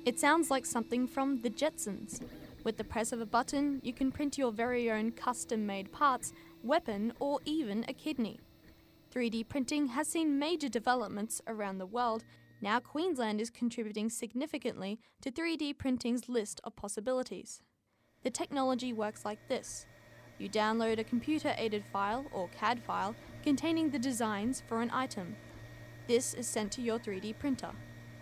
It sounds like something from the Jetsons. With the press of a button, you can print your very own custom-made parts, weapon, or even a kidney. 3D printing has seen major developments around the world. Now Queensland is contributing significantly to 3D printing's list of possibilities. The technology works like this. You download a computer-aided file or CAD file containing the designs for an item. This is sent to your 3D printer.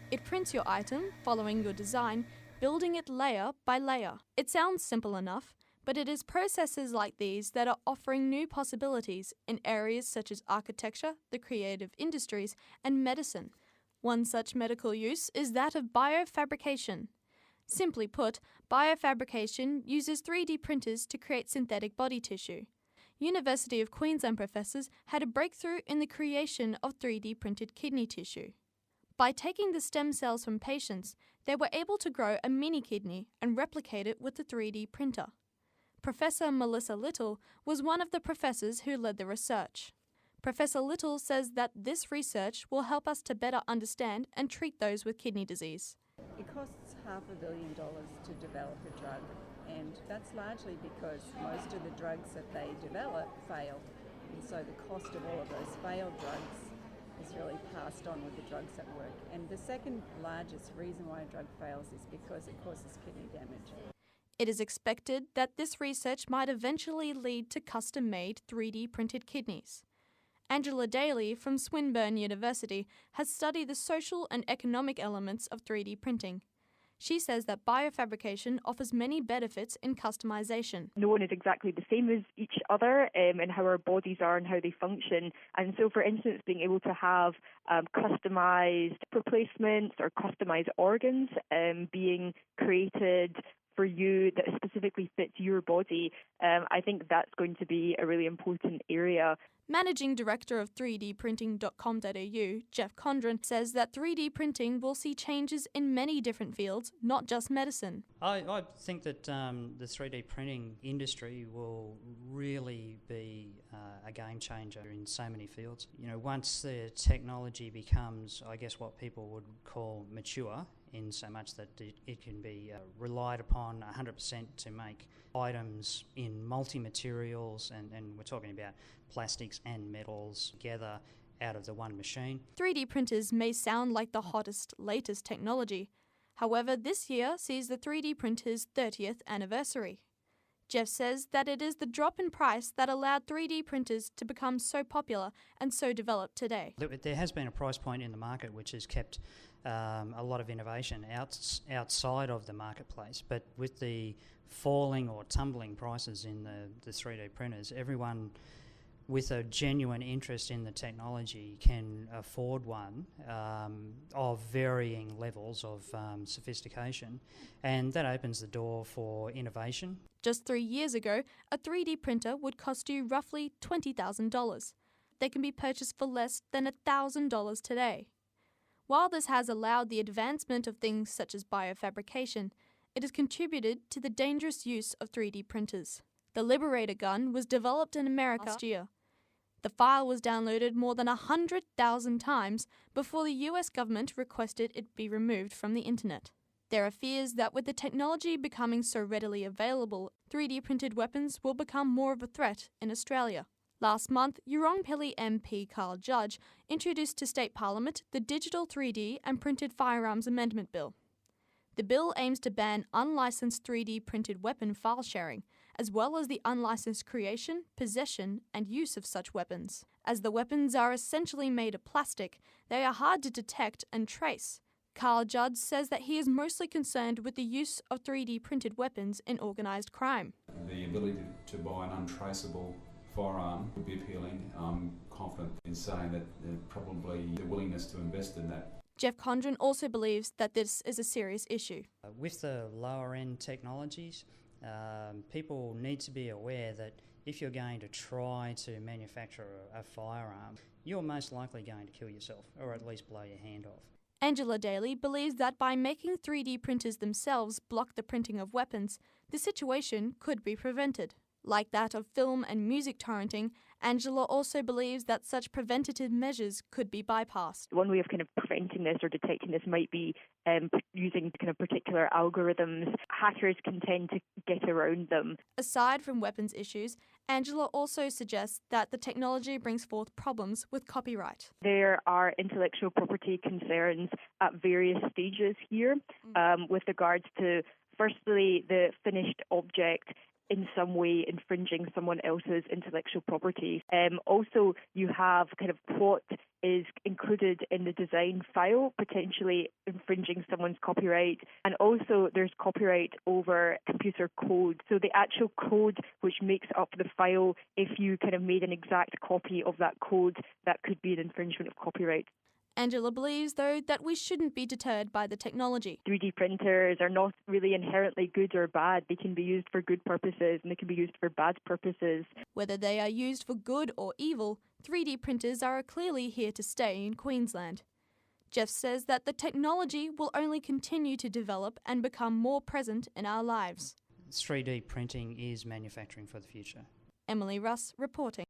It prints your item following your design, building it layer by layer. It sounds simple enough, but it is processes like these that are offering new possibilities in areas such as architecture, the creative industries, and medicine. One such medical use is that of biofabrication. Simply put, biofabrication uses 3D printers to create synthetic body tissue. University of Queensland professors had a breakthrough in the creation of 3D printed kidney tissue. By taking the stem cells from patients, they were able to grow a mini kidney and replicate it with the 3D printer. Professor Melissa Little was one of the professors who led the research. Professor Little says that this research will help us to better understand and treat those with kidney disease. It costs $500 million to develop a drug, and that's largely because most of the drugs that they develop fail, and so the cost of all of those failed drugs is really passed on with the drugs that work. And the second largest reason why a drug fails is because it causes kidney damage. It is expected that this research might eventually lead to custom-made 3D printed kidneys. Angela Daly from Swinburne University has studied the social and economic elements of 3D printing. She says that biofabrication offers many benefits in customization. No one is exactly the same as each other in how our bodies are and how they function. And so, for instance, being able to have customized replacements or customized organs being created for you that specifically fits your body, I think that's going to be a really important area. Managing Director of 3dprinting.com.au, Jeff Condren, says that 3D printing will see changes in many different fields, not just medicine. I think that the 3D printing industry will really be a game changer in so many fields. You know, once the technology becomes, I guess, what people would call mature, in so much that it can be relied upon 100% to make items in multi-materials, and we're talking about plastics and metals together out of the one machine. 3D printers may sound like the hottest, latest technology. However, this year sees the 3D printer's 30th anniversary. Jeff says that it is the drop in price that allowed 3D printers to become so popular and so developed today. There has been a price point in the market which has kept a lot of innovation outside of the marketplace, but with the falling or tumbling prices in the 3D printers, everyone with a genuine interest in the technology can afford one of varying levels of sophistication, and that opens the door for innovation. Just 3 years ago, a 3D printer would cost you roughly $20,000. They can be purchased for less than $1,000 today. While this has allowed the advancement of things such as biofabrication, it has contributed to the dangerous use of 3D printers. The Liberator gun was developed in America last year. The file was downloaded more than 100,000 times before the US government requested it be removed from the internet. There are fears that with the technology becoming so readily available, 3D printed weapons will become more of a threat in Australia. Last month, Yurongpilly MP Carl Judge introduced to State Parliament the Digital 3D and Printed Firearms Amendment Bill. The bill aims to ban unlicensed 3D printed weapon file sharing, as well as the unlicensed creation, possession, and use of such weapons. As the weapons are essentially made of plastic, they are hard to detect and trace. Carl Judge says that he is mostly concerned with the use of 3D printed weapons in organised crime. The ability to buy an untraceable firearm would be appealing. I'm confident in saying that probably the willingness to invest in that. Jeff Condren also believes that this is a serious issue. With the lower end technologies, people need to be aware that if you're going to try to manufacture a firearm, you're most likely going to kill yourself, or at least blow your hand off. Angela Daly believes that by making 3D printers themselves block the printing of weapons, the situation could be prevented. Like that of film and music torrenting, Angela also believes that such preventative measures could be bypassed. One way of kind of preventing this or detecting this might be using kind of particular algorithms. Hackers can tend to get around them. Aside from weapons issues, Angela also suggests that the technology brings forth problems with copyright. There are intellectual property concerns at various stages here with regards to, firstly, the finished object in some way infringing someone else's intellectual property. Also, you have kind of what is included in the design file, potentially infringing someone's copyright. And also there's copyright over computer code. So the actual code which makes up the file, if you kind of made an exact copy of that code, that could be an infringement of copyright. Angela believes, though, that we shouldn't be deterred by the technology. 3D printers are not really inherently good or bad. They can be used for good purposes and they can be used for bad purposes. Whether they are used for good or evil, 3D printers are clearly here to stay in Queensland. Jeff says that the technology will only continue to develop and become more present in our lives. 3D printing is manufacturing for the future. Emily Russ reporting.